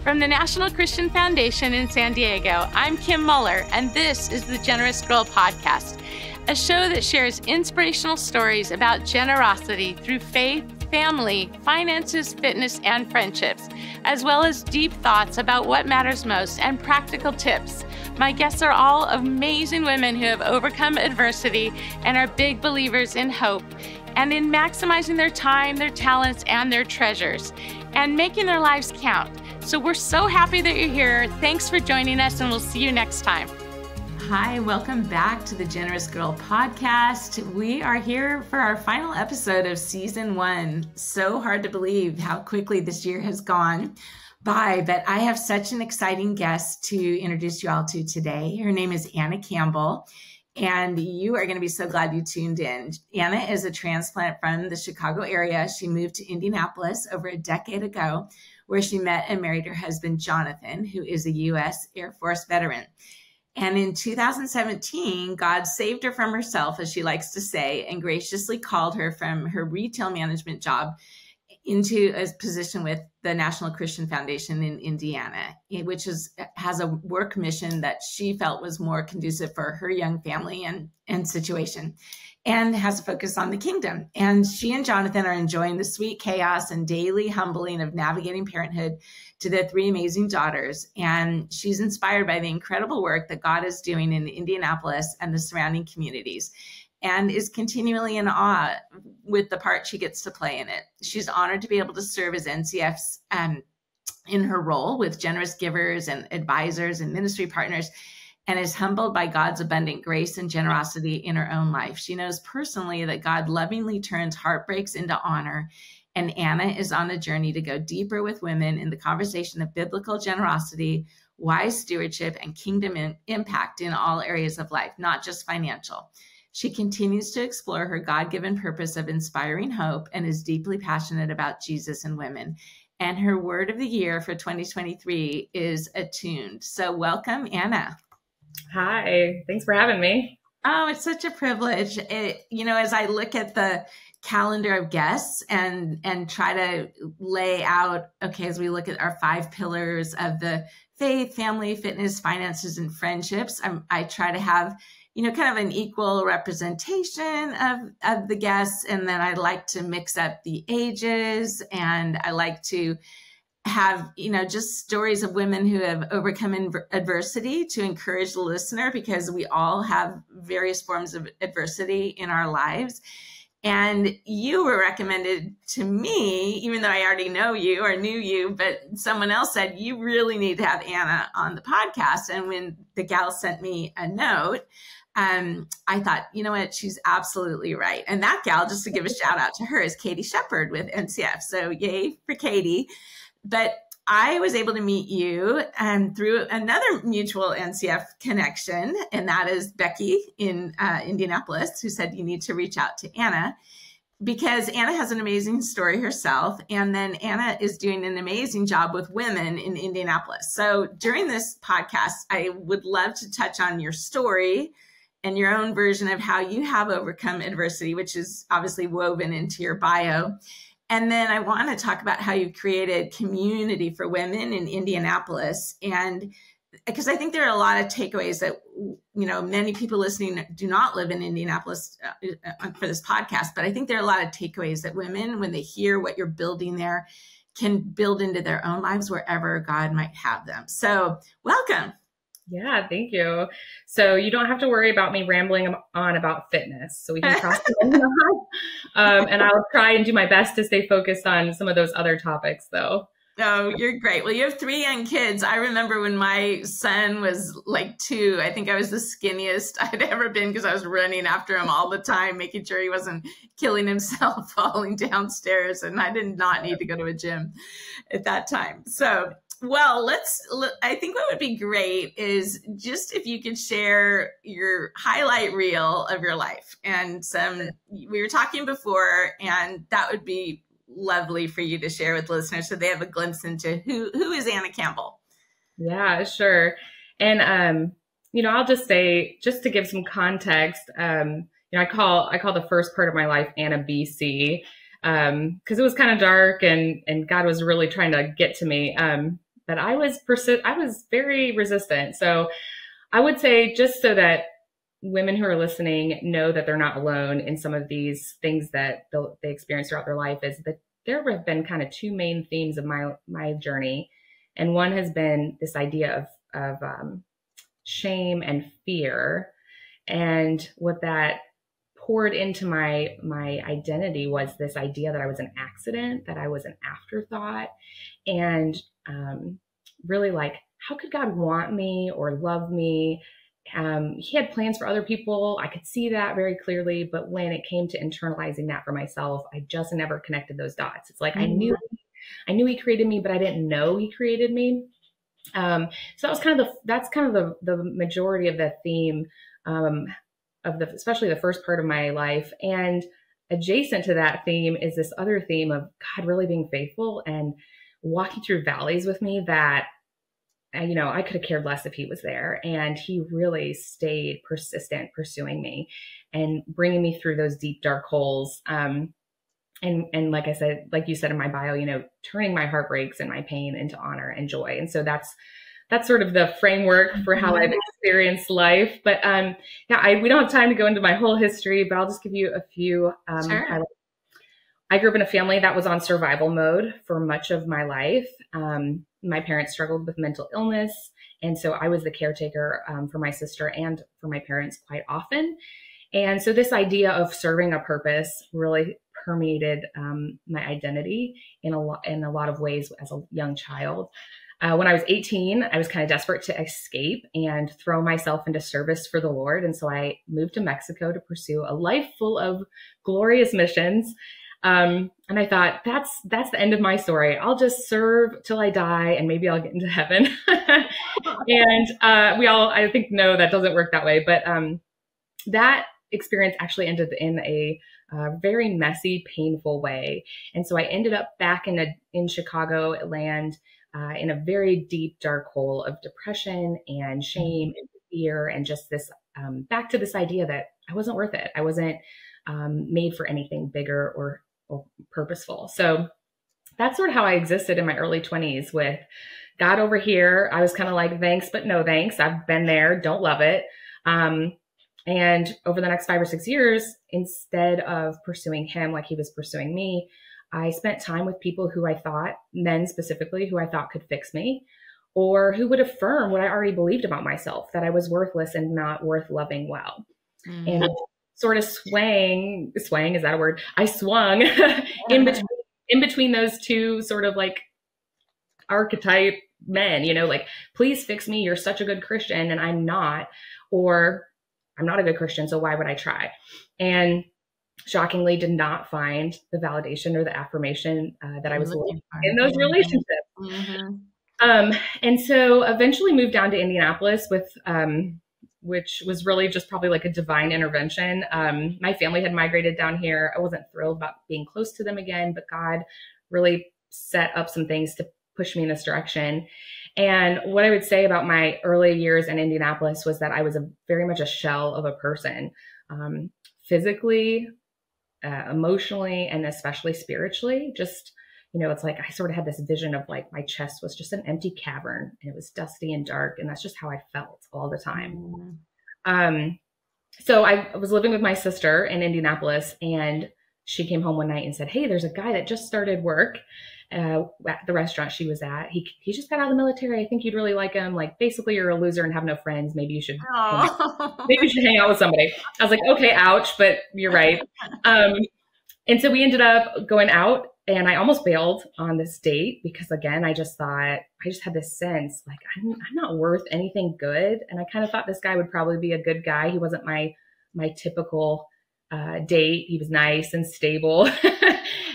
From the National Christian Foundation in San Diego, I'm Kim Moeller, and this is the Generous Girl Podcast, a show that shares inspirational stories about generosity through faith, family, finances, fitness, and friendships, as well as deep thoughts about what matters most and practical tips. My guests are all amazing women who have overcome adversity and are big believers in hope and in maximizing their time, their talents, and their treasures, and making their lives count. So we're so happy that you're here. Thanks for joining us, and we'll see you next time. Hi, welcome back to the Generous Girl Podcast. We are here for our final episode of Season 1. So hard to believe how quickly this year has gone by, but I have such an exciting guest to introduce you all to today. Her name is Anna Campbell, and you are going to be so glad you tuned in. Anna is a transplant from the Chicago area. She moved to Indianapolis over a decade ago, where she met and married her husband, Jonathan, who is a U.S. Air Force veteran. And in 2017, God saved her from herself, as she likes to say, and graciously called her from her retail management job into a position with the National Christian Foundation in Indiana, which has a work mission that she felt was more conducive for her young family and situation, and has a focus on the kingdom. And she and Jonathan are enjoying the sweet chaos and daily humbling of navigating parenthood to their 3 amazing daughters. And she's inspired by the incredible work that God is doing in Indianapolis and the surrounding communities, and is continually in awe with the part she gets to play in it. She's honored to be able to serve as NCF's in her role with generous givers and advisors and ministry partners, and is humbled by God's abundant grace and generosity in her own life. She knows personally that God lovingly turns heartbreaks into honor, and Anna is on a journey to go deeper with women in the conversation of biblical generosity, wise stewardship, and kingdom impact in all areas of life, not just financial. She continues to explore her God-given purpose of inspiring hope and is deeply passionate about Jesus and women. And her word of the year for 2023 is attuned. So welcome, Anna. Hi, thanks for having me. Oh, it's such a privilege. As I look at the calendar of guests and try to lay out, as we look at our 5 pillars of the faith, family, fitness, finances, and friendships, I try to have kind of an equal representation of the guests. And then I like to mix up the ages, and I like to have, just stories of women who have overcome adversity to encourage the listener, because we all have various forms of adversity in our lives. And you were recommended to me, even though I already know you or knew you, but someone else said, you really need to have Anna on the podcast. And when the gal sent me a note, I thought, you know what, she's absolutely right. And that gal, just to give a shout out to her, is Katie Shepard with NCF. So yay for Katie. But I was able to meet you through another mutual NCF connection, and that is Becky in Indianapolis, who said you need to reach out to Anna, because Anna has an amazing story herself. And then Anna is doing an amazing job with women in Indianapolis. So during this podcast, I would love to touch on your story and your own version of how you have overcome adversity, which is obviously woven into your bio. And then I want to talk about how you created community for women in Indianapolis. And because I think there are a lot of takeaways that, many people listening do not live in Indianapolis for this podcast, but I think there are a lot of takeaways that women, when they hear what you're building there, can build into their own lives wherever God might have them. So welcome. Yeah, thank you. So you don't have to worry about me rambling on about fitness. So we can cross the line. And I'll try and do my best to stay focused on some of those other topics, though. Oh, you're great. Well, you have 3 young kids. I remember when my son was like 2, I think I was the skinniest I'd ever been, because I was running after him all the time, making sure he wasn't killing himself falling downstairs. And I did not need to go to a gym at that time. So, well, I think what would be great is just if you could share your highlight reel of your life. And we were talking before, and that would be lovely for you to share with listeners so they have a glimpse into who is Anna Campbell. Yeah, sure. And, I'll just say, just to give some context, I call the first part of my life Anna BC, because it was kind of dark and God was really trying to get to me. but I was very resistant. So I would say, just so that women who are listening know that they're not alone in some of these things that they experience throughout their life, is that there have been kind of two main themes of my journey. And one has been this idea of shame and fear. And what that poured into my identity was this idea that I was an accident, that I was an afterthought, and really like, how could God want me or love me? He had plans for other people. I could see that very clearly. But when it came to internalizing that for myself, I just never connected those dots. It's like, I knew he created me, but I didn't know he created me. So that's kind of the majority of the theme, especially the first part of my life. And adjacent to that theme is this other theme of God really being faithful and walking through valleys with me that, I could have cared less if he was there. And he really stayed persistent, pursuing me and bringing me through those deep, dark holes. And like I said, like you said in my bio, turning my heartbreaks and my pain into honor and joy. And so that's sort of the framework for how I've experienced life. But we don't have time to go into my whole history, but I'll just give you a few highlights. I grew up in a family that was on survival mode for much of my life. My parents struggled with mental illness. And so I was the caretaker for my sister and for my parents quite often. And so this idea of serving a purpose really permeated my identity in a lot of ways as a young child. When I was 18, I was kind of desperate to escape and throw myself into service for the Lord. And so I moved to Mexico to pursue a life full of glorious missions. And I thought, that's the end of my story. I'll just serve till I die and maybe I'll get into heaven. And we all, I think, know that doesn't work that way. But that experience actually ended in a very messy, painful way. And so I ended up back in Chicago land in a very deep, dark hole of depression and shame and fear, and just this back to this idea that I wasn't worth it. I wasn't made for anything bigger or purposeful. So that's sort of how I existed in my early 20s, with God over here. I was kind of like, thanks, but no thanks. I've been there. Don't love it. And over the next 5 or 6 years, instead of pursuing him like he was pursuing me, I spent time with people who I thought, men specifically, who I thought could fix me, or who would affirm what I already believed about myself, that I was worthless and not worth loving well. And sort of swang, is that a word? I swung in between those two sort of like archetype men, like, please fix me. You're such a good Christian and I'm not, or I'm not a good Christian, so why would I try? And shockingly did not find the validation or the affirmation that I was looking for in those relationships. And so eventually moved down to Indianapolis with, which was really just probably like a divine intervention. My family had migrated down here. I wasn't thrilled about being close to them again, but God really set up some things to push me in this direction. And what I would say about my early years in Indianapolis was that I was very much a shell of a person, physically, emotionally, and especially spiritually. Just, it's like I sort of had this vision of like my chest was just an empty cavern and it was dusty and dark. And that's just how I felt all the time. So I was living with my sister in Indianapolis, and she came home one night and said, hey, there's a guy that just started work at the restaurant she was at. He just got out of the military. I think you'd really like him. Like, basically you're a loser and have no friends. Maybe you should hang out with somebody. I was like, okay, ouch, but you're right. And so we ended up going out, and I almost bailed on this date because, again, I just had this sense like I'm not worth anything good. And I kind of thought this guy would probably be a good guy. He wasn't my typical date. He was nice and stable.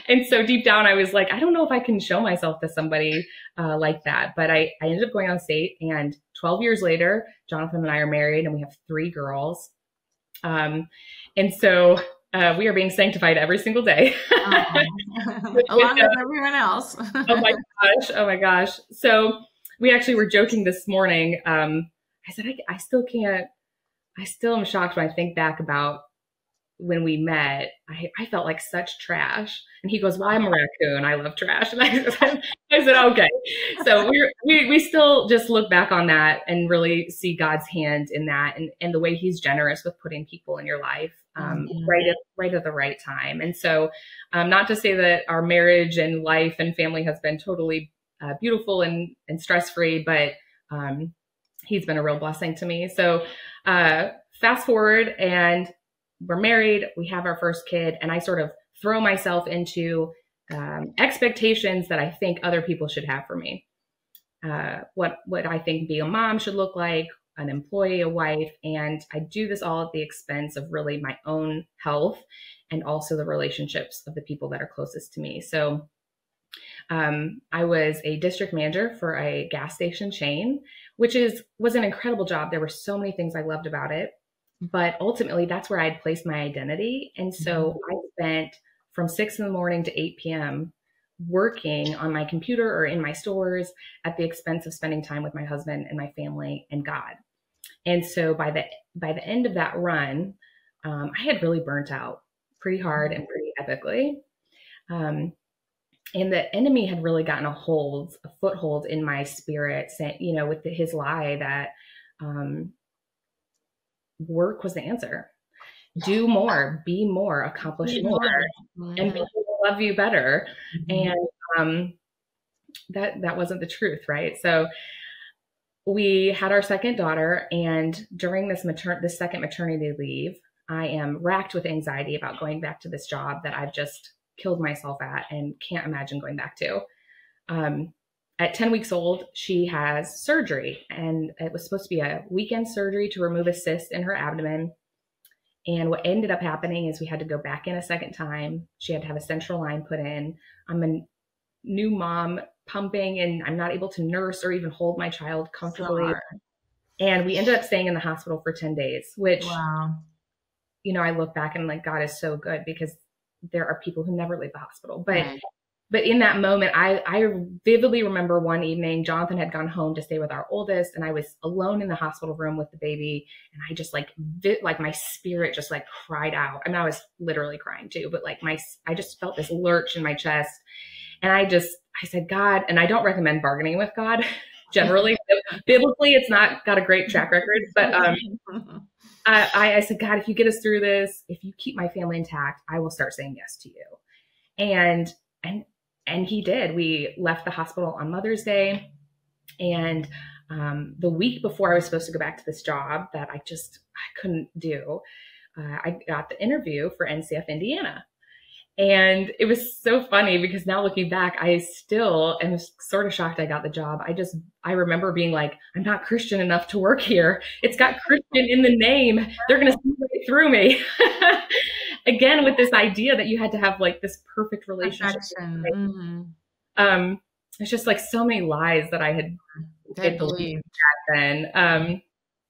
And so deep down, I was like, I don't know if I can show myself to somebody like that. But I ended up going on a date, and 12 years later, Jonathan and I are married, and we have 3 girls. And so we are being sanctified every single day. Along with everyone else. Oh my gosh. So we actually were joking this morning. I said, I still am shocked when I think back about when we met, I felt like such trash. And he goes, well, I'm a raccoon. I love trash. And I said, okay. So we still just look back on that and really see God's hand in that, and the way he's generous with putting people in your life right at the right time. And so not to say that our marriage and life and family has been totally beautiful and stress-free, but he's been a real blessing to me. So fast forward, and we're married, we have our first kid, and I sort of throw myself into expectations that I think other people should have for me. What I think being a mom should look like, an employee, a wife, and I do this all at the expense of really my own health and also the relationships of the people that are closest to me. So I was a district manager for a gas station chain, which was an incredible job. There were so many things I loved about it, but ultimately that's where I'd placed my identity. And so I spent from 6 a.m. to 8 p.m. working on my computer or in my stores at the expense of spending time with my husband and my family and God. And so by the end of that run, I had really burnt out pretty hard and pretty epically. And the enemy had really gotten a foothold in my spirit, saying, with his lie that work was the answer. Do more, be more, accomplish more, and people will love you better. And that wasn't the truth, right? So we had our second daughter, and during this second maternity leave, I am racked with anxiety about going back to this job that I've just killed myself at and can't imagine going back to. At 10 weeks old, she has surgery, and it was supposed to be a weekend surgery to remove a cyst in her abdomen. And what ended up happening is we had to go back in a second time. She had to have a central line put in. I'm a new mom, pumping, and I'm not able to nurse or even hold my child comfortably. And we ended up staying in the hospital for 10 days, which, I look back and like, God is so good, because there are people who never leave the hospital. But in that moment, I vividly remember one evening, Jonathan had gone home to stay with our oldest, and I was alone in the hospital room with the baby. And I just like my spirit just like cried out. I mean, I was literally crying too, but like I just felt this lurch in my chest. And I said, God, and I don't recommend bargaining with God generally. Biblically, it's not got a great track record, but I said, God, if you get us through this, if you keep my family intact, I will start saying yes to you. And he did. We left the hospital on Mother's Day. And the week before I was supposed to go back to this job that I couldn't do, I got the interview for NCF Indiana. And it was so funny because now looking back, I still am sort of shocked I got the job. I remember being like, I'm not Christian enough to work here. It's got Christian in the name. They're going to see right through me. Again, with this idea that you had to have like this perfect relationship. It's just like so many lies that I had believed back then.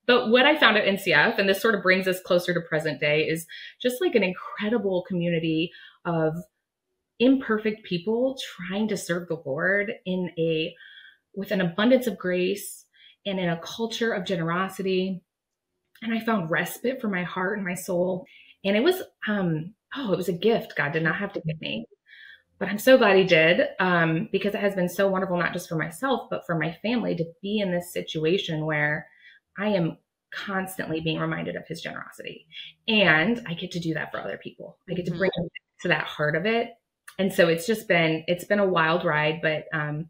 But what I found at NCF, and this sort of brings us closer to present day, is just like an incredible community of imperfect people trying to serve the Lord with an abundance of grace and in a culture of generosity. And I found respite for my heart and my soul. And it was, it was a gift God did not have to give me. But I'm so glad he did, because it has been so wonderful, not just for myself, but for my family to be in this situation where I am constantly being reminded of his generosity. And I get to do that for other people. I get to bring them to that heart of it. And so it's been a wild ride, but, and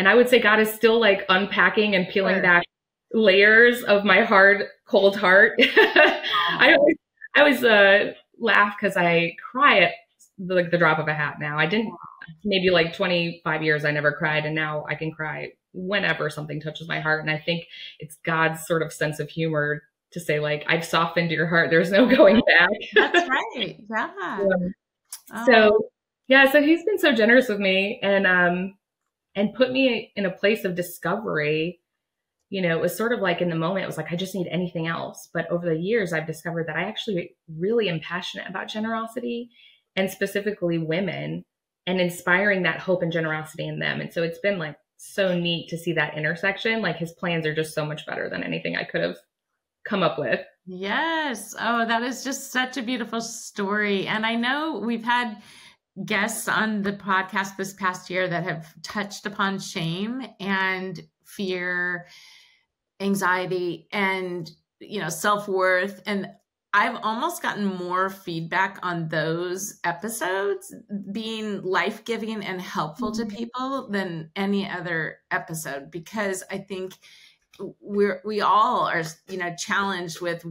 I would say God is still like unpacking and peeling back layers of my hard, cold heart. I always laugh because I cry at the drop of a hat now. I didn't, maybe like 25 years I never cried, and now I can cry whenever something touches my heart. And I think it's God's sort of sense of humor to say, like, I've softened your heart. There's no going back. That's right. Yeah. So he's been so generous with me and put me in a place of discovery. It was sort of like in the moment, it was like, I just need anything else. But over the years, I've discovered that I actually really am passionate about generosity, and specifically women, and inspiring that hope and generosity in them. And so it's been like so neat to see that intersection. Like his plans are just so much better than anything I could have come up with. Yes. Oh, that is just such a beautiful story. And I know we've had guests on the podcast this past year that have touched upon shame and fear, anxiety, and, self-worth. And I've almost gotten more feedback on those episodes being life-giving and helpful to people than any other episode, because I think we all are, challenged with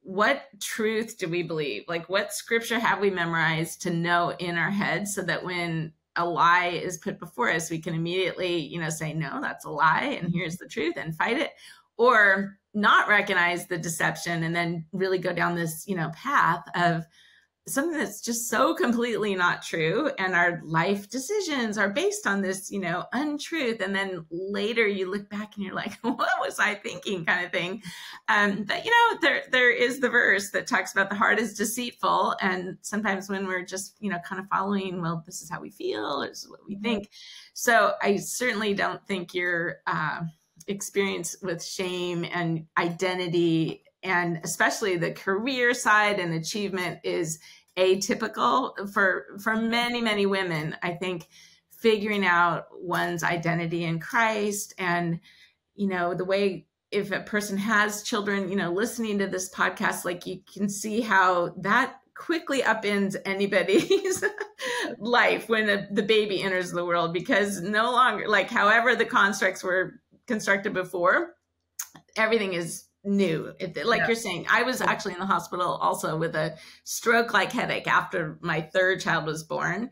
what truth do we believe? Like, what scripture have we memorized to know in our head, so that when a lie is put before us, we can immediately, say, no, that's a lie, and here's the truth, and fight it, or not recognize the deception and then really go down this, path of something that's just so completely not true. And our life decisions are based on this, untruth. And then later you look back and you're like, what was I thinking, kind of thing. But, there is the verse that talks about the heart is deceitful. And sometimes when we're just, kind of following, well, this is how we feel, or this is what we think. So I certainly don't think your experience with shame and identity, and especially the career side and achievement, is atypical for many, many women. I think figuring out one's identity in Christ, and, the way, if a person has children, listening to this podcast, like, you can see how that quickly upends anybody's life when the baby enters the world, because no longer, like, however the constructs were constructed before, everything is new. You're saying, I was actually in the hospital also with a stroke-like headache after my third child was born.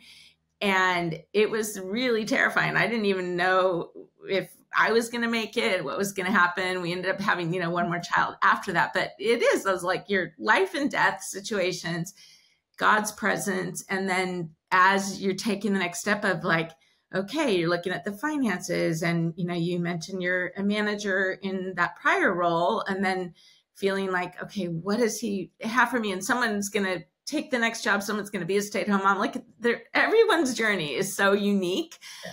And it was really terrifying. I didn't even know if I was going to make it, what was going to happen. We ended up having, one more child after that. But it is those, like, your life and death situations, God's presence. And then as you're taking the next step of, like, okay, you're looking at the finances, and, you mentioned you're a manager in that prior role, and then feeling like, okay, what does he have for me? And someone's going to take the next job. Someone's going to be a stay-at-home mom. Like, everyone's journey is so unique. Yeah.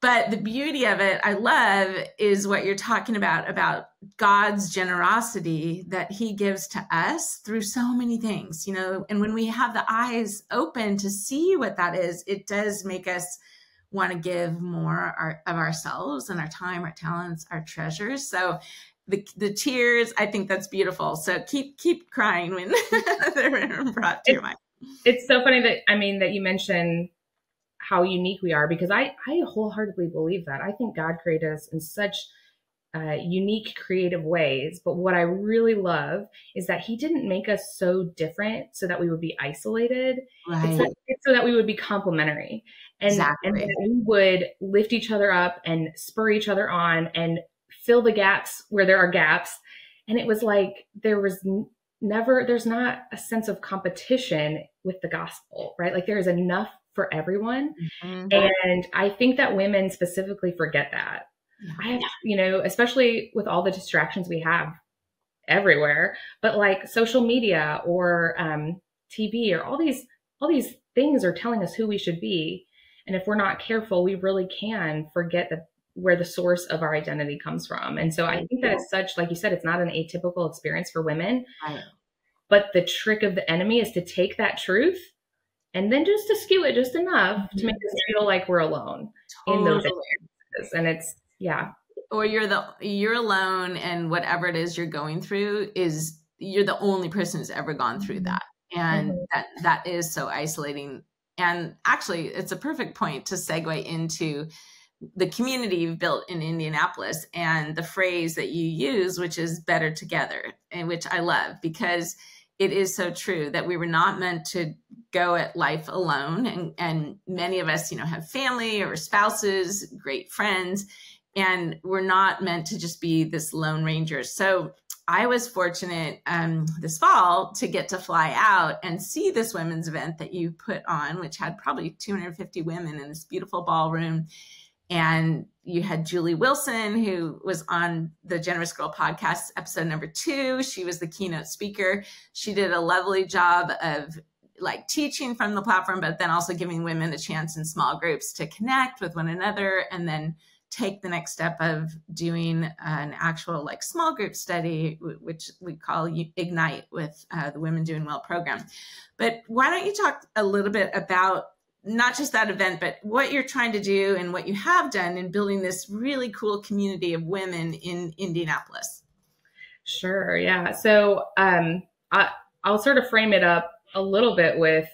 But the beauty of it, I love, is what you're talking about God's generosity that he gives to us through so many things, and when we have the eyes open to see what that is, it does make us want to give more of ourselves and our time, our talents, our treasures. So the tears, I think that's beautiful. So keep crying when they're brought to your mind. It's so funny that you mentioned how unique we are, because I wholeheartedly believe that. I think God created us in such unique, creative ways. But what I really love is that he didn't make us so different so that we would be isolated. Right. It's so that we would be complementary. Exactly. And that we would lift each other up and spur each other on and fill the gaps where there are gaps. And it was like, there's not a sense of competition with the gospel, right? Like, there is enough for everyone. Mm-hmm. And I think that women specifically forget that. I have, especially with all the distractions we have everywhere, but like social media or TV, or all these things are telling us who we should be. And if we're not careful, we really can forget where the source of our identity comes from. And so I think that it's such, like you said, it's not an atypical experience for women, but the trick of the enemy is to take that truth and then just to skew it just enough to make us feel like we're alone in those experiences. And it's, or you're alone, and whatever it is you're going through you're the only person who's ever gone through that. And that is so isolating. And actually, it's a perfect point to segue into the community you've built in Indianapolis and the phrase that you use, which is better together, and which I love, because it is so true that we were not meant to go at life alone. And many of us, have family or spouses, great friends, and we're not meant to just be this lone ranger. So I was fortunate this fall to get to fly out and see this women's event that you put on, which had probably 250 women in this beautiful ballroom. And you had Julie Wilson, who was on the Generous Girl podcast, episode number 2. She was the keynote speaker. She did a lovely job of like teaching from the platform, but then also giving women a chance in small groups to connect with one another and then take the next step of doing an actual like small group study, which we call Ignite with the Women Doing Well program. But why don't you talk a little bit about not just that event, but what you're trying to do and what you have done in building this really cool community of women in Indianapolis? Sure. Yeah. So I'll sort of frame it up a little bit with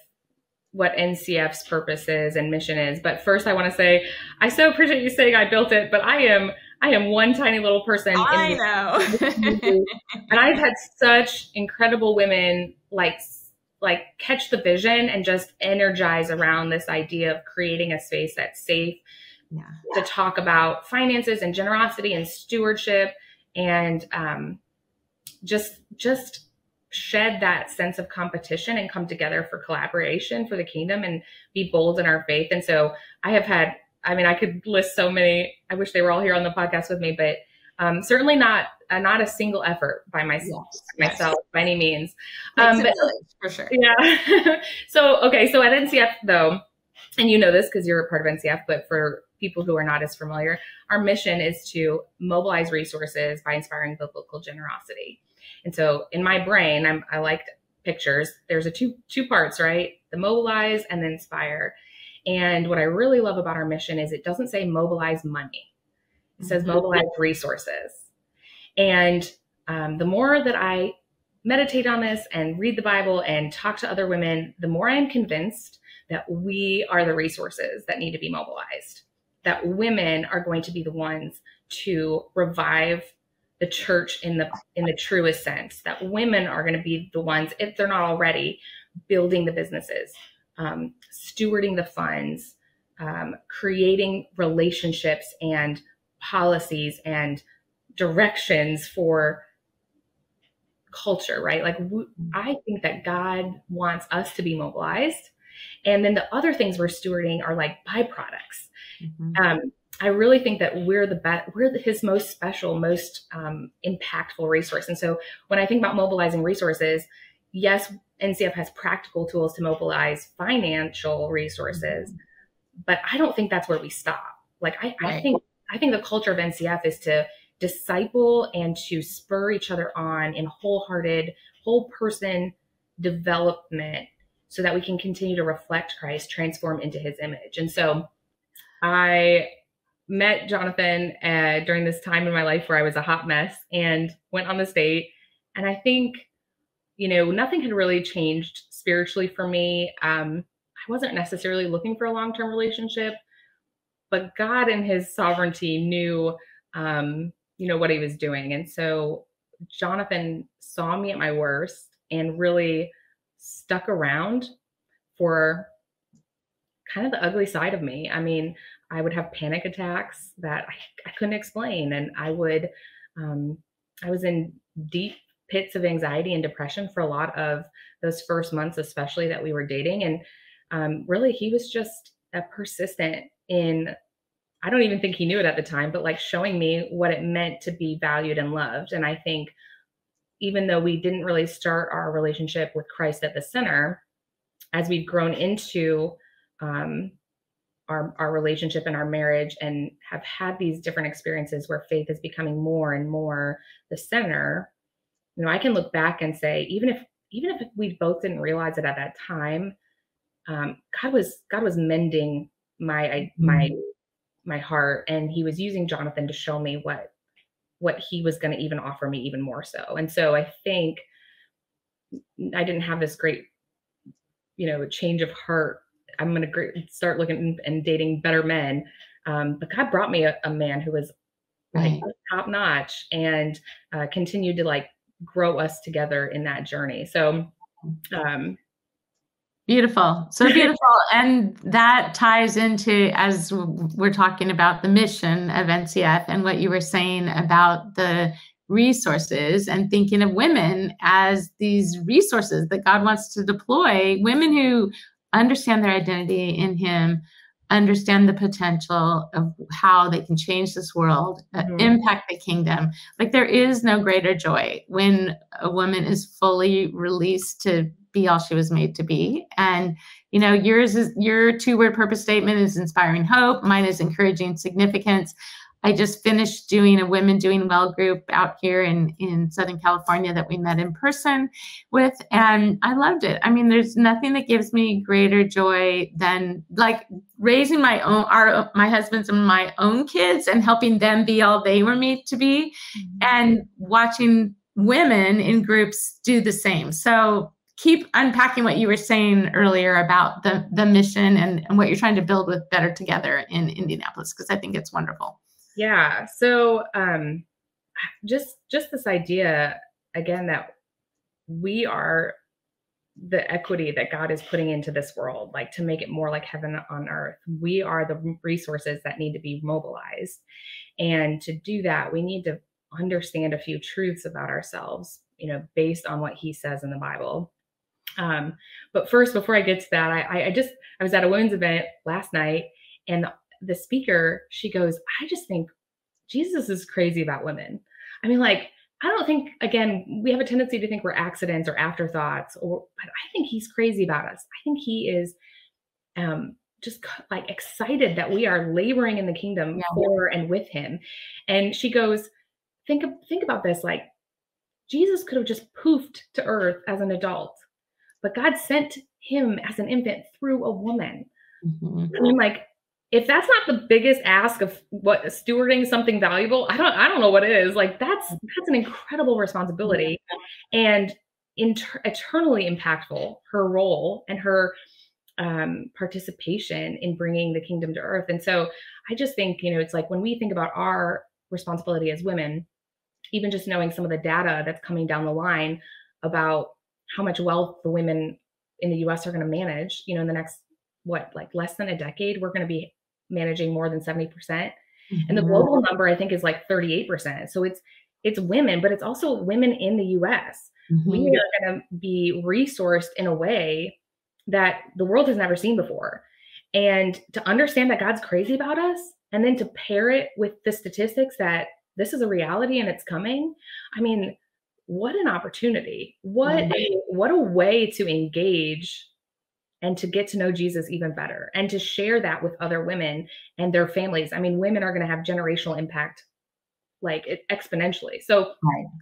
what NCF's purpose is and mission is. But first I want to say, I so appreciate you saying I built it, but I am one tiny little person. I know. And I've had such incredible women like catch the vision and just energize around this idea of creating a space that's safe to talk about finances and generosity and stewardship and just shed that sense of competition and come together for collaboration for the kingdom and be bold in our faith. And so I could list so many. I wish they were all here on the podcast with me, but certainly not a single effort by myself by any means. But, for sure. Yeah. So at NCF though, and you know this because you're a part of NCF, but for people who are not as familiar, our mission is to mobilize resources by inspiring biblical generosity. And so in my brain, I like pictures. There's a two parts, right? The mobilize and the inspire. And what I really love about our mission is it doesn't say mobilize money. It says mobilize resources. And the more that I meditate on this and read the Bible and talk to other women, the more I'm convinced that we are the resources that need to be mobilized, that women are going to be the ones to revive the church in the truest sense, that women are going to be the ones, if they're not already, building the businesses, stewarding the funds, creating relationships and policies and directions for culture, right? Like I think that God wants us to be mobilized. And then the other things we're stewarding are like byproducts. Mm-hmm. I really think that we're his most special, most impactful resource. And so when I think about mobilizing resources, yes, NCF has practical tools to mobilize financial resources, but I don't think that's where we stop. Like I think the culture of NCF is to disciple and to spur each other on in wholehearted, whole person development so that we can continue to reflect Christ, transform into his image. And so I met Jonathan during this time in my life where I was a hot mess and went on this date. And I think, nothing had really changed spiritually for me. I wasn't necessarily looking for a long-term relationship, but God in his sovereignty knew, what he was doing. And so Jonathan saw me at my worst and really stuck around for kind of the ugly side of me. I mean, I would have panic attacks that I couldn't explain. And I was in deep pits of anxiety and depression for a lot of those first months, especially that we were dating. And really, he was just persistent in, I don't even think he knew it at the time, but like showing me what it meant to be valued and loved. And I think even though we didn't really start our relationship with Christ at the center, as we've grown into our relationship and our marriage and have had these different experiences where faith is becoming more and more the center, I can look back and say, even if we both didn't realize it at that time, God was mending my heart, and he was using Jonathan to show me what he was going to even offer me even more so. And so I think I didn't have this great, change of heart. I'm going to start looking and dating better men. But God brought me a man who was like top notch and continued to grow us together in that journey. So, beautiful. So beautiful. And that ties into, as we're talking about the mission of NCF and what you were saying about the resources and thinking of women as these resources that God wants to deploy, women who understand their identity in him, understand the potential of how they can change this world, impact the kingdom. Like there is no greater joy when a woman is fully released to be all she was made to be. And, your 2-word purpose statement is inspiring hope. Mine is encouraging significance. I just finished doing a Women Doing Well group out here in Southern California that we met in person with, and I loved it. I mean, there's nothing that gives me greater joy than like raising my husband's and my own kids and helping them be all they were made to be, and watching women in groups do the same. So keep unpacking what you were saying earlier about the mission and what you're trying to build with Better Together in Indianapolis, because I think it's wonderful. Yeah. So just this idea, again, that we are the equity that God is putting into this world, like to make it more like heaven on earth. We are the resources that need to be mobilized. And to do that, we need to understand a few truths about ourselves, based on what he says in the Bible. But first, before I get to that, I was at a women's event last night, and the speaker, she goes, I just think Jesus is crazy about women. I mean, like, I don't think, again, we have a tendency to think we're accidents or afterthoughts, but I think he's crazy about us. I think he is just like excited that we are laboring in the kingdom for and with him. And she goes, think about this. Like, Jesus could have just poofed to earth as an adult, but God sent him as an infant through a woman. I mean, like, if that's not the biggest ask of what stewarding something valuable, I don't know what is. Like, that's an incredible responsibility, and eternally impactful, her role and her participation in bringing the kingdom to earth. And so I just think, it's like when we think about our responsibility as women, even just knowing some of the data that's coming down the line about how much wealth the women in the US are going to manage, in the next, less than a decade, we're going to be managing more than 70%. And the global number, I think, is like 38%. So it's women, but it's also women in the US. We are going to be resourced in a way that the world has never seen before. And to understand that God's crazy about us, and then to pair it with the statistics that this is a reality and it's coming. I mean, what an opportunity. What a way to engage and to get to know Jesus even better, and to share that with other women and their families. I mean, women are going to have generational impact, like exponentially. So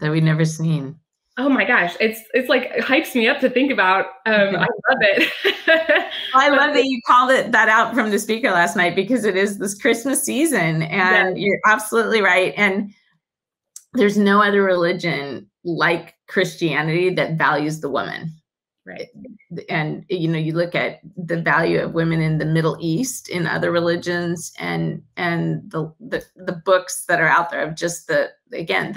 that we've never seen. Oh my gosh, it's like, it hypes me up to think about. I love it. I love that you called that out from the speaker last night, because it is this Christmas season, and you're absolutely right. And there's no other religion like Christianity that values the woman. Right. And, you look at the value of women in the Middle East, in other religions, and the books that are out there of just the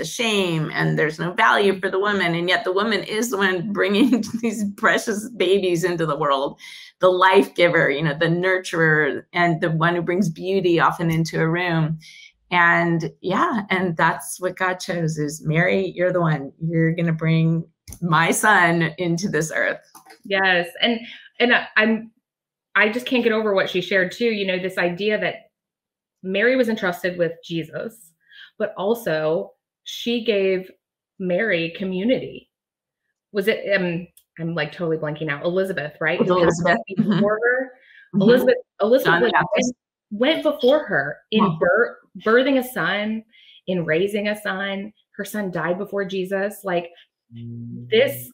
shame, and there's no value for the woman. And yet the woman is the one bringing these precious babies into the world, the life giver, the nurturer, and the one who brings beauty often into a room. And and that's what God chose, is Mary, you're the one, you're going to bring my son into this earth. Yes. And I just can't get over what she shared too. This idea that Mary was entrusted with Jesus, but also she gave Mary community. Was it, I'm like totally blanking out, Elizabeth, right? Elizabeth. Before her. Elizabeth went before her in birthing a son, in raising a son. Her son died before Jesus. Like, this,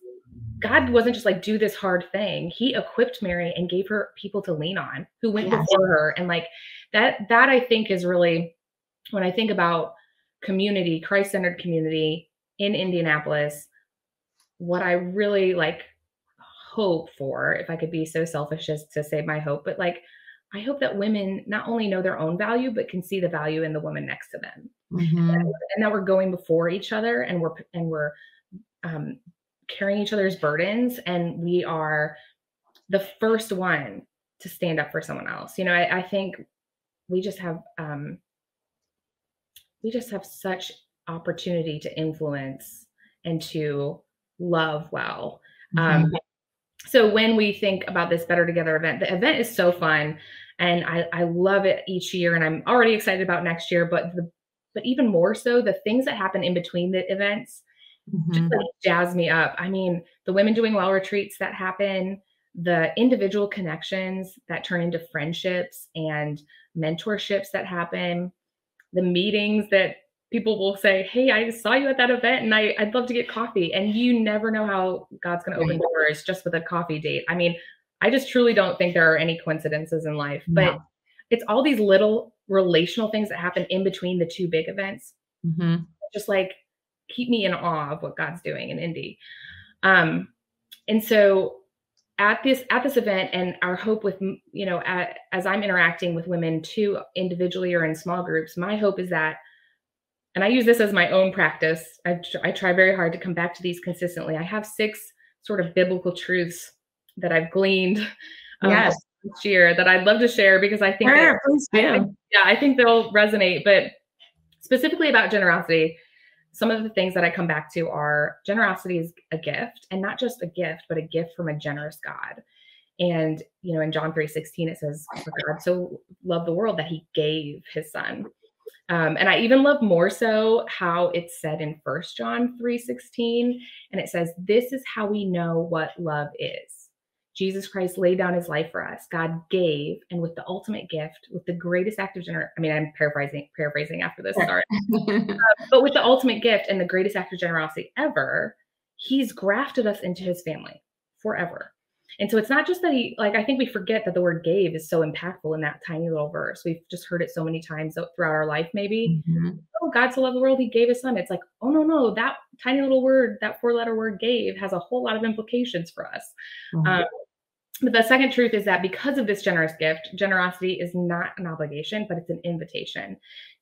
God wasn't just like, do this hard thing. He equipped Mary and gave her people to lean on who went before her. And like that I think is really, when I think about community, Christ-centered community in Indianapolis, what I really like hope for, if I could be so selfish as to say my hope, but like, I hope that women not only know their own value, but can see the value in the woman next to them. And that we're going before each other, and we're carrying each other's burdens, and we are the first one to stand up for someone else. I think we just have such opportunity to influence and to love well. So when we think about this Better Together event, the event is so fun, and I love it each year, and I'm already excited about next year, but even more so, the things that happen in between the events just like jazz me up. I mean, the Women Doing Well retreats that happen, the individual connections that turn into friendships and mentorships that happen, the meetings that people will say, hey, I saw you at that event and I'd love to get coffee. And you never know how God's going to open doors just with a coffee date. I mean, I just truly don't think there are any coincidences in life, but it's all these little relational things that happen in between the two big events. Just like keep me in awe of what God's doing in Indy. And so at this event, and our hope with, you know, as I'm interacting with women too, individually or in small groups, my hope is that, and I use this as my own practice. I try very hard to come back to these consistently. I have 6 sort of biblical truths that I've gleaned this year that I'd love to share, because I think, I think they'll resonate. But specifically about generosity, some of the things that I come back to are generosity is a gift, and not just a gift, but a gift from a generous God. And, you know, in John 3:16, it says, for God so loved the world that he gave his son. And I even love more so how it's said in 1 John 3:16. And it says, this is how we know what love is. Jesus Christ laid down his life for us. God gave, and with the ultimate gift, with the greatest act of generosity, I mean, I'm paraphrasing after this, sorry. But with the ultimate gift and the greatest act of generosity ever, he's grafted us into his family forever. And so it's not just that he, like, I think we forget that the word gave is so impactful in that tiny little verse. We've just heard it so many times throughout our life, maybe. Oh, God so loved the world, he gave his son. It's like, oh, no, that tiny little word, that 4-letter word gave has a whole lot of implications for us. But the second truth is that because of this generous gift, generosity is not an obligation, but it's an invitation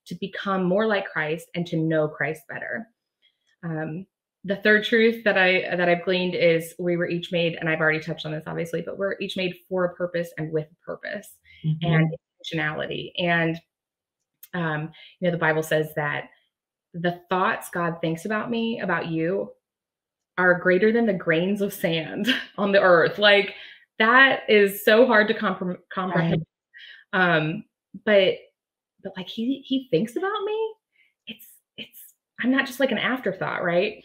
to become more like Christ and to know Christ better. The third truth that I've gleaned is we were each made, and I've already touched on this obviously, but we're each made for a purpose and with a purpose and intentionality. And you know, the Bible says that the thoughts God thinks about me, about you, are greater than the grains of sand on the earth. Like, that is so hard to comprehend. But like he thinks about me. I'm not just like an afterthought, right?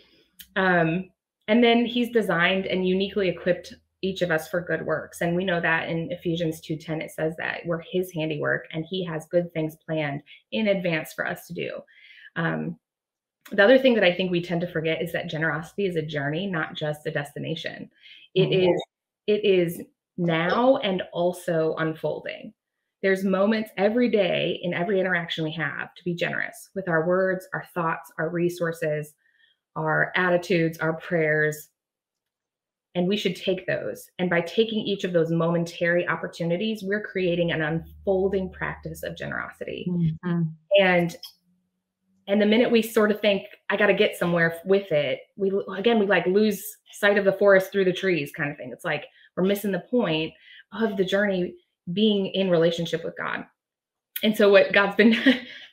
And then he's designed and uniquely equipped each of us for good works. And we know that in Ephesians 2:10, it says that we're his handiwork and he has good things planned in advance for us to do. The other thing that I think we tend to forget is that generosity is a journey, not just a destination. It is now and also unfolding. There's moments every day in every interaction we have to be generous with our words, our thoughts, our resources, our attitudes, our prayers. And we should take those. And by taking each of those momentary opportunities, we're creating an unfolding practice of generosity. And the minute we sort of think, I got to get somewhere with it, we like lose sight of the forest through the trees kind of thing. It's like we're missing the point of the journey being in relationship with God. And so what God's been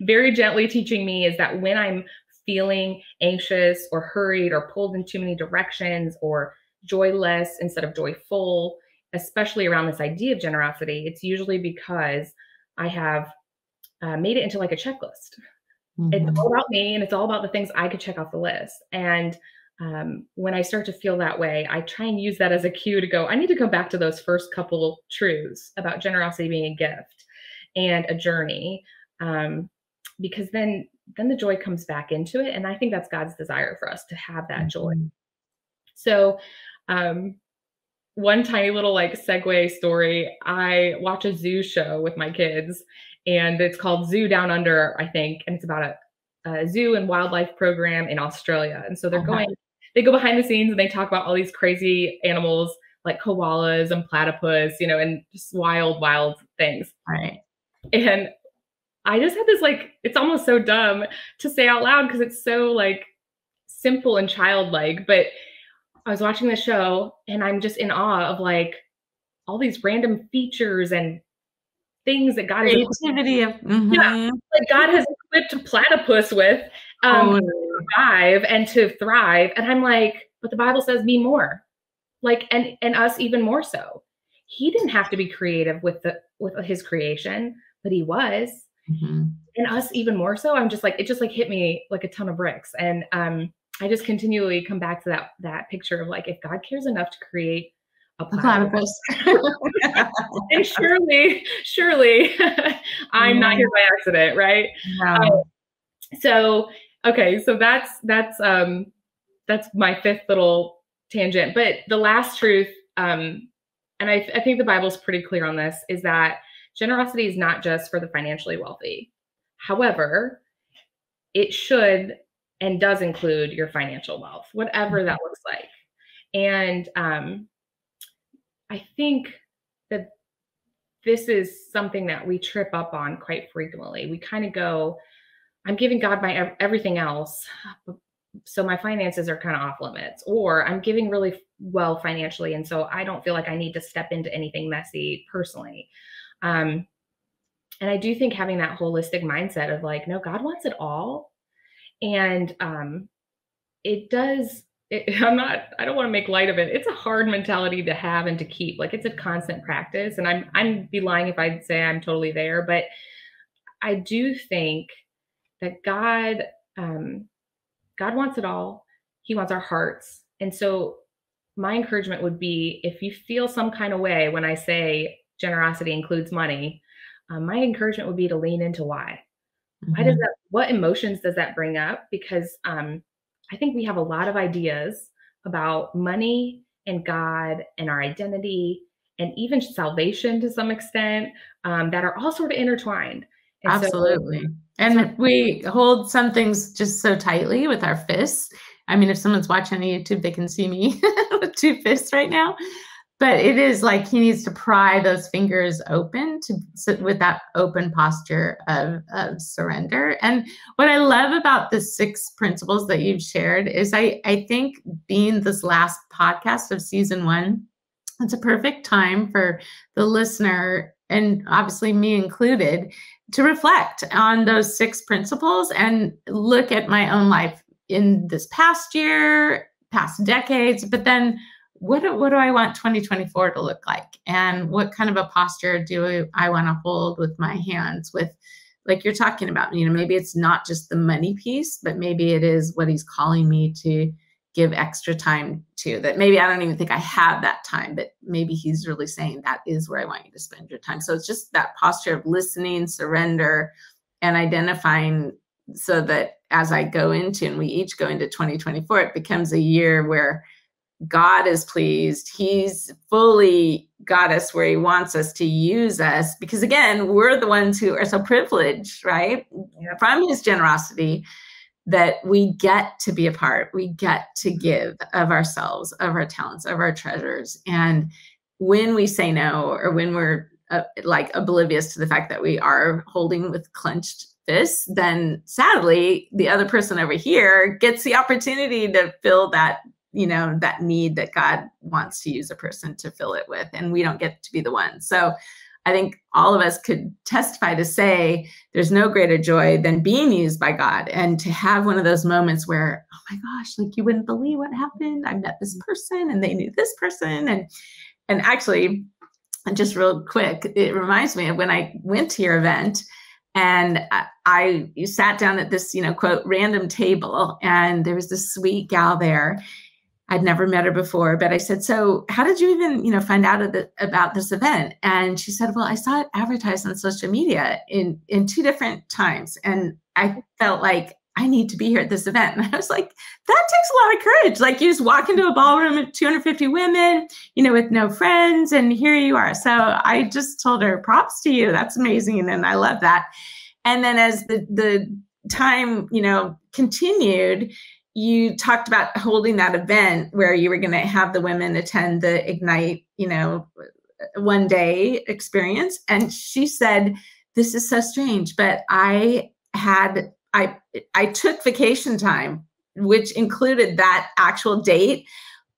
very gently teaching me is that when I'm feeling anxious or hurried or pulled in too many directions or joyless instead of joyful, especially around this idea of generosity, it's usually because I have made it into like a checklist. It's all about me and it's all about the things I could check off the list. And when I start to feel that way, I try and use that as a cue to go, I need to come back to those first couple truths about generosity being a gift and a journey, because then the joy comes back into it. And I think that's God's desire for us to have that joy. So one tiny little like segue story, I watch a zoo show with my kids, and it's called Zoo Down Under, I think. And it's about a zoo and wildlife program in Australia. And so they go behind the scenes and they talk about all these crazy animals like koalas and platypus, you know, and just wild things. Right. And I just had this, like, it's almost so dumb to say out loud because it's so like simple and childlike, but I was watching the show and I'm just in awe of like all these random features and things that God God has equipped a platypus with to survive and to thrive. And I'm like, but the Bible says be more, like, and us even more so. He didn't have to be creative with his creation, but he was, and us even more so. I'm just like, it just like hit me like a ton of bricks. And I just continually come back to that picture of like, if God cares enough to create a A platypus. And surely, I'm not here by accident, right? No. Okay, so that's my fifth little tangent. But the last truth, and I think the Bible's pretty clear on this, is that generosity is not just for the financially wealthy. However, it should and does include your financial wealth, whatever that looks like. And I think that this is something that we trip up on quite frequently. We kind of go, I'm giving God my everything else, so my finances are kind of off limits, or I'm giving really well financially, and so I don't feel like I need to step into anything messy personally. And I do think having that holistic mindset of like, no, God wants it all. And it does. I don't want to make light of it. It's a hard mentality to have and to keep. Like, it's a constant practice. And I'd be lying if I'd say I'm totally there. But I do think that God wants it all. He wants our hearts. And so my encouragement would be, if you feel some kind of way when I say generosity includes money, my encouragement would be to lean into why. Mm-hmm. What emotions does that bring up? Because I think we have a lot of ideas about money and God and our identity and even salvation to some extent that are all sort of intertwined. And Absolutely. And we hold some things just so tightly with our fists. I mean, if someone's watching on YouTube, they can see me with two fists right now. But it is like he needs to pry those fingers open to sit with that open posture of surrender. And what I love about the 6 principles that you've shared is I think being this last podcast of season 1, it's a perfect time for the listener, and obviously me included, to reflect on those 6 principles and look at my own life in this past year, past decades, but then what do I want 2024 to look like? And what kind of a posture do I want to hold with my hands with, like you're talking about, maybe it's not just the money piece, but maybe it is what he's calling me to give extra time to, that maybe I don't even think I have that time, but maybe he's really saying that is where I want you to spend your time. So it's just that posture of listening, surrender, and identifying, so that as I go into, and we each go into 2024, it becomes a year where God is pleased. He's fully got us where he wants us to use us, because again, we're the ones who are so privileged, right? Yep. From his generosity, that we get to be a part, we get to give of ourselves, of our talents, of our treasures. And when we say no, or when we're like oblivious to the fact that we are holding with clenched fists, then sadly, the other person over here gets the opportunity to fill that, that need that God wants to use a person to fill it with, and we don't get to be the one. So I think all of us could testify to say there's no greater joy than being used by God, and to have one of those moments where, oh my gosh, like you wouldn't believe what happened. I met this person and they knew this person. And actually, just real quick, it reminds me of when I went to your event, and I sat down at this, quote, random table, and there was this sweet gal there. I'd never met her before, but I said, so how did you even, find out about this event? And she said, well, I saw it advertised on social media in 2 different times. And I felt like I need to be here at this event. And I was like, that takes a lot of courage. Like, you just walk into a ballroom with 250 women, with no friends, and here you are. So I just told her, props to you. That's amazing. And I love that. And then as the time, continued, you talked about holding that event where you were going to have the women attend the Ignite, one day experience. And she said, this is so strange, but I took vacation time, which included that actual date,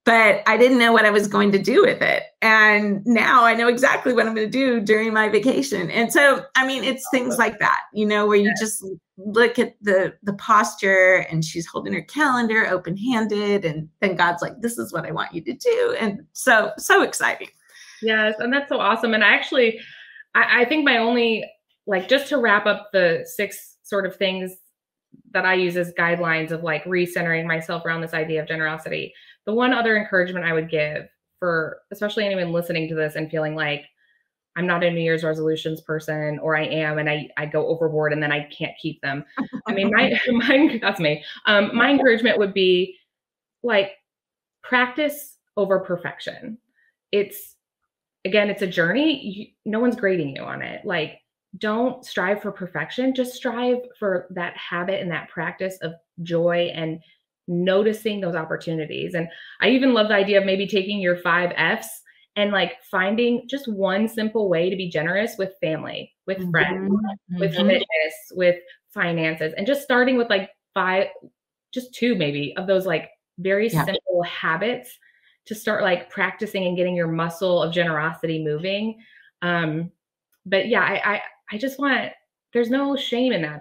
but I didn't know what I was going to do with it. And now I know exactly what I'm going to do during my vacation. And so, I mean, it's things like that, where you just look at the posture, and she's holding her calendar open-handed, and then God's like, this is what I want you to do. And so exciting. Yes. And that's so awesome. And I think my only, like, just to wrap up the 6 sort of things that I use as guidelines of like recentering myself around this idea of generosity. The one other encouragement I would give for especially anyone listening to this and feeling like I'm not a New Year's resolutions person, or I am, and I go overboard and then I can't keep them. I mean, that's me. My encouragement would be like, practice over perfection. It's a journey. No one's grading you on it. Like, don't strive for perfection. Just strive for that habit and that practice of joy and noticing those opportunities. And I even love the idea of maybe taking your 5 F's and like finding just one simple way to be generous with family, with friends, with fitness, with finances, and just starting with like 5, just 2 maybe of those like very simple habits to start like practicing and getting your muscle of generosity moving. But yeah, I just want, there's no shame in that.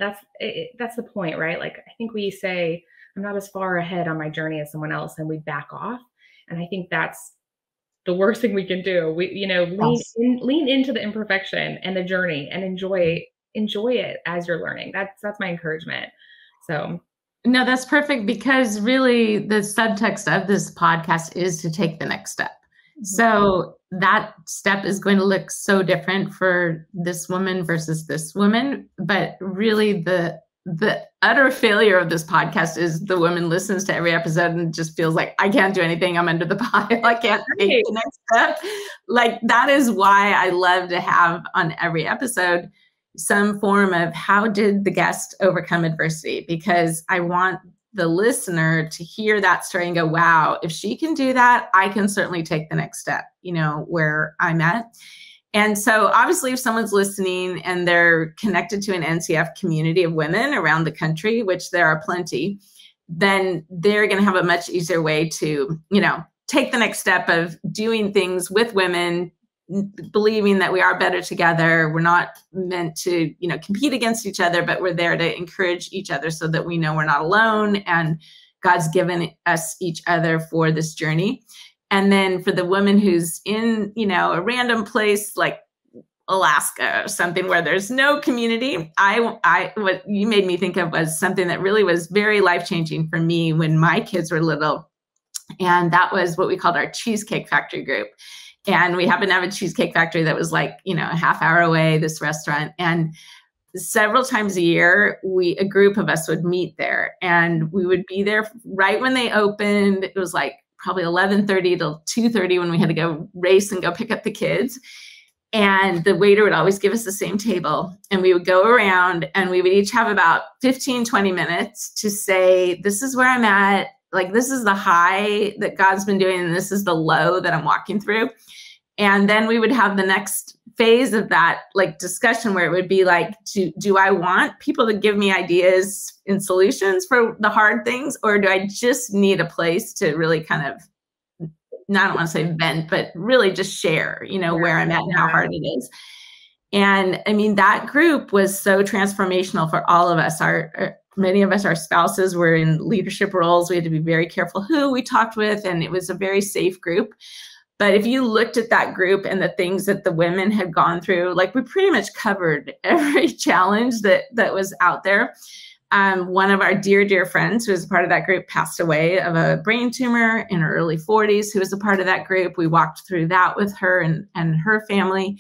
That's the point, right? Like, I think we say, I'm not as far ahead on my journey as someone else, and we back off. And I think that's the worst thing we can do. We, lean into the imperfection and the journey and enjoy it as you're learning. That's my encouragement. So. No, that's perfect, because really the subtext of this podcast is to take the next step. So that step is going to look so different for this woman versus this woman. But really the utter failure of this podcast is the woman listens to every episode and just feels like, I can't do anything. I'm under the pile. I can't take the next step. Like, that is why I love to have on every episode some form of how did the guest overcome adversity? Because I want the listener to hear that story and go, wow, if she can do that, I can certainly take the next step, where I'm at. And so obviously if someone's listening and they're connected to an NCF community of women around the country, which there are plenty, then they're going to have a much easier way to, take the next step of doing things with women, believing that we are better together. We're not meant to, compete against each other, but we're there to encourage each other so that we know we're not alone, and God's given us each other for this journey. And then for the woman who's in, a random place like Alaska or something where there's no community, what you made me think of was something that really was very life-changing for me when my kids were little. And that was what we called our Cheesecake Factory group. And we happened to have a cheesecake factory that was like, a half hour away, this restaurant. And several times a year, a group of us would meet there, and we would be there right when they opened. It was like probably 11:30 till 2:30 when we had to go race and go pick up the kids. And the waiter would always give us the same table, and we would go around and we would each have about 15, 20 minutes to say, this is where I'm at. Like, this is the high that God's been doing, and this is the low that I'm walking through. And then we would have the next phase of that, like, discussion where it would be like, do I want people to give me ideas and solutions for the hard things? Or do I just need a place to really kind of, I don't want to say vent, but really just share, where I'm at and how hard it is. And I mean, that group was so transformational for all of us. Many of us, our spouses were in leadership roles. We had to be very careful who we talked with, and it was a very safe group. But if you looked at that group and the things that the women had gone through, like, we pretty much covered every challenge that was out there. One of our dear, dear friends who was a part of that group passed away of a brain tumor in her early 40s, who was a part of that group. We walked through that with her and her family.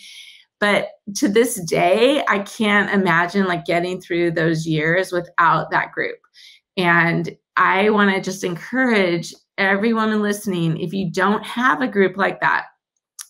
But to this day, I can't imagine like getting through those years without that group. And I want to just encourage every woman listening, if you don't have a group like that,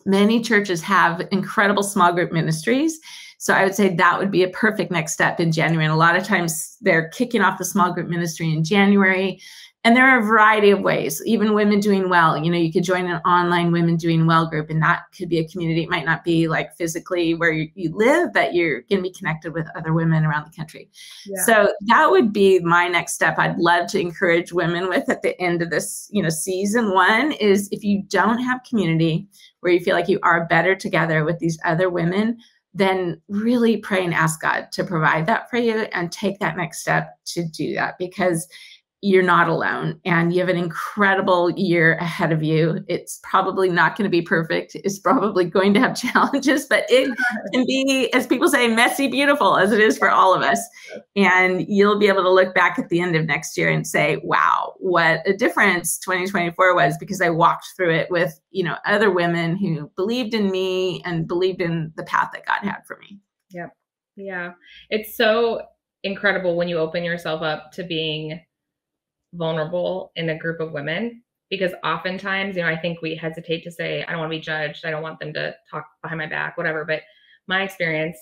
many churches have incredible small group ministries. So I would say that would be a perfect next step in January. And a lot of times they're kicking off the small group ministry in January. And there are a variety of ways, even Women Doing Well. You could join an online Women Doing Well group, and that could be a community. It might not be like physically where you live, but you're going to be connected with other women around the country. Yeah. So that would be my next step. I'd love to encourage women with at the end of this, season 1 is, if you don't have community where you feel like you are better together with these other women, then really pray and ask God to provide that for you and take that next step to do that. Because you're not alone, and you have an incredible year ahead of you. It's probably not going to be perfect. It's probably going to have challenges, but it can be, as people say, messy, beautiful, as it is for all of us. And you'll be able to look back at the end of next year and say, wow, what a difference 2024 was, because I walked through it with, other women who believed in me and believed in the path that God had for me. Yep. Yeah. It's so incredible when you open yourself up to being vulnerable in a group of women, because oftentimes, I think we hesitate to say, I don't want to be judged. I don't want them to talk behind my back, whatever. But my experience,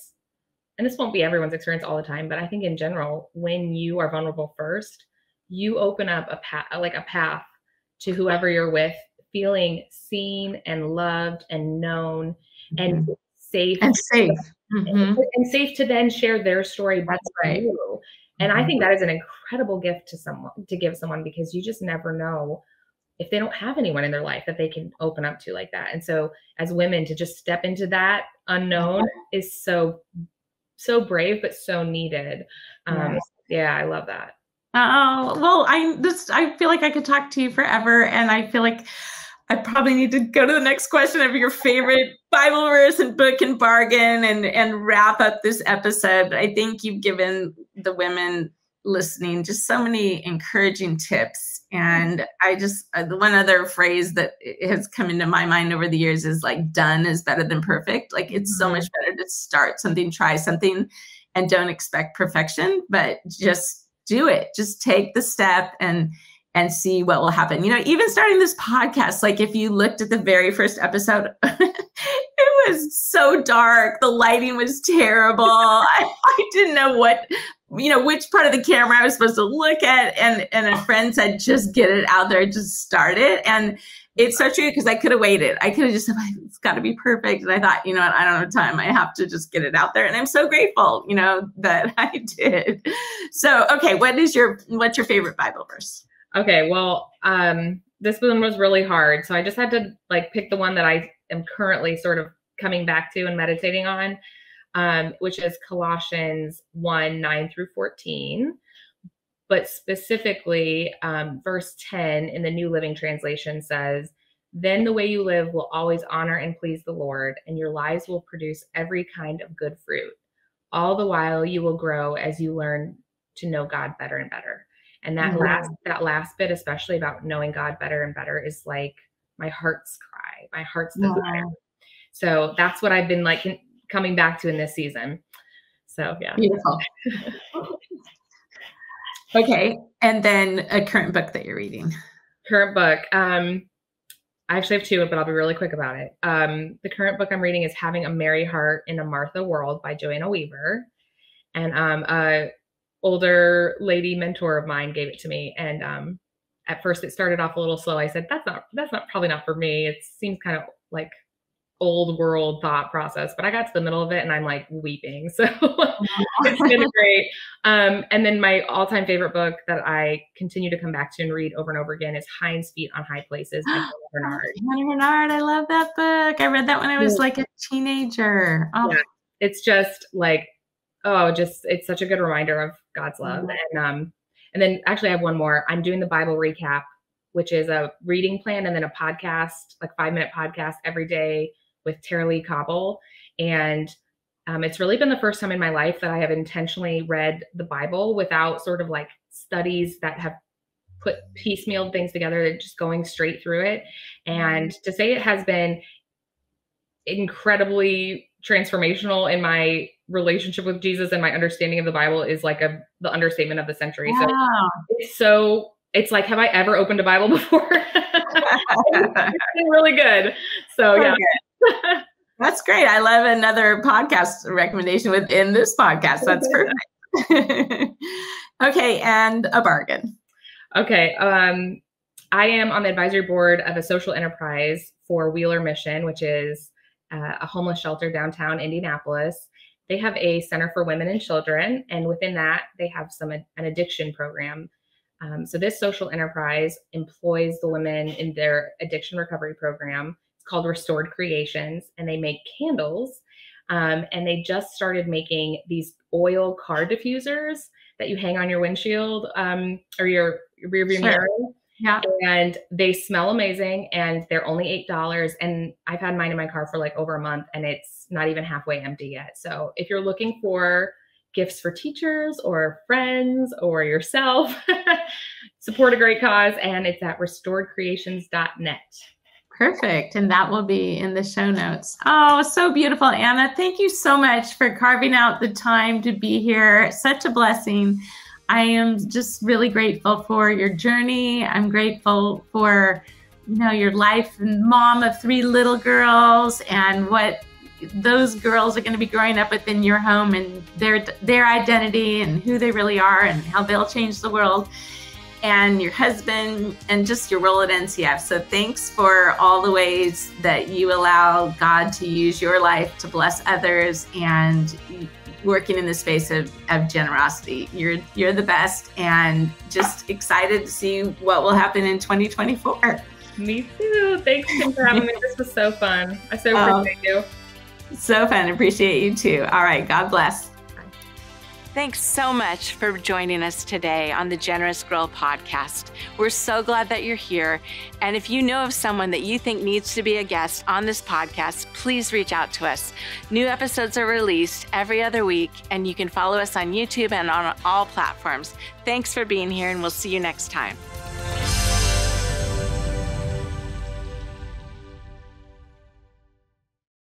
and this won't be everyone's experience all the time, but I think in general, when you are vulnerable first, you open up a path to whoever you're with, feeling seen and loved and known and safe. And safe. And safe to then share their story. That's right. You. And I think that is an incredible gift to give someone, because you just never know if they don't have anyone in their life that they can open up to like that. And so as women, to just step into that unknown is so brave, but so needed. Yeah, I love that. Oh, well, I feel like I could talk to you forever. And I feel like I probably need to go to the next question of your favorite Bible verse and book and bargain and wrap up this episode. I think you've given the women listening just so many encouraging tips. And the one other phrase that has come into my mind over the years is like, done is better than perfect. Like, it's so much better to start something, try something, and don't expect perfection, but just do it. Just take the step and see what will happen. Even starting this podcast, like if you looked at the very first episode, it was so dark. The lighting was terrible. I didn't know which part of the camera I was supposed to look at. And a friend said, just get it out there, just start it. And it's so true, because I could have waited. I could have just said, it's got to be perfect. And I thought, what, I don't have time. I have to just get it out there. And I'm so grateful, that I did. So, okay, what's your favorite Bible verse? Okay, well, this one was really hard. So I just had to pick the one that I am currently sort of coming back to and meditating on, which is Colossians 1:9-14. But specifically, verse 10 in the New Living Translation says, "Then the way you live will always honor and please the Lord, and your lives will produce every kind of good fruit. All the while you will grow as you learn to know God better and better." And that last bit, especially about knowing God better and better, is like my heart's cry, my heart's desire. So that's what I've been coming back to in this season. So yeah. Beautiful. Okay. And then a current book that you're reading. Current book. I actually have two, but I'll be really quick about it. The current book I'm reading is Having a Merry Heart in a Martha World by Joanna Weaver. And older lady mentor of mine gave it to me. And at first it started off a little slow. I said, that's probably not for me. It seems kind of like old world thought process, but I got to the middle of it and I'm weeping. So it's been great. And then my all-time favorite book that I continue to come back to and read over and over again is Hind's Feet on High Places by Hannah Bernard. Hannah Bernard, I love that book. I read that when I was a teenager. Oh. Yeah. It's just it's such a good reminder of God's love. And then actually I have one more. I'm doing the Bible recap, which is a reading plan and then a podcast, 5-minute podcast every day with Tara Lee Cobble. And it's really been the first time in my life that I have intentionally read the Bible without sort of studies that have put piecemeal things together, just going straight through it. And to say it has been incredibly transformational in my relationship with Jesus and my understanding of the Bible is the understatement of the century. So it's have I ever opened a Bible before? It's been really good. So yeah. That's great. I love another podcast recommendation within this podcast. That's perfect. Okay. And a bargain. Okay. I am on the advisory board of a social enterprise for Wheeler Mission, which is a homeless shelter downtown Indianapolis. They have a center for women and children. And within that, they have an addiction program. So this social enterprise employs the women in their addiction recovery program. It's called Restored Creations, and they make candles. And they just started making these oil car diffusers that you hang on your windshield or your rearview Sure. mirror. Yeah. And they smell amazing, and they're only $8. And I've had mine in my car for like over a month, and it's not even halfway empty yet. So if you're looking for gifts for teachers or friends or yourself, support a great cause, and it's at restoredcreations.net. Perfect. And that will be in the show notes. Oh, so beautiful, Anna. Thank you so much for carving out the time to be here. Such a blessing. I am just really grateful for your journey. I'm grateful for, your life and mom of 3 little girls, and what those girls are going to be growing up within your home, and their identity and who they really are and how they'll change the world, and your husband, and just your role at NCF. So thanks for all the ways that you allow God to use your life to bless others, and working in the space of generosity. You're the best, and just excited to see what will happen in 2024. Me too. Thanks, Kim, for having me. This was so fun. I so appreciate you. So fun. Appreciate you too. All right. God bless. Thanks so much for joining us today on the Generous Girl podcast. We're so glad that you're here. And if you know of someone that you think needs to be a guest on this podcast, please reach out to us. New episodes are released every other week, and you can follow us on YouTube and on all platforms. Thanks for being here, and we'll see you next time.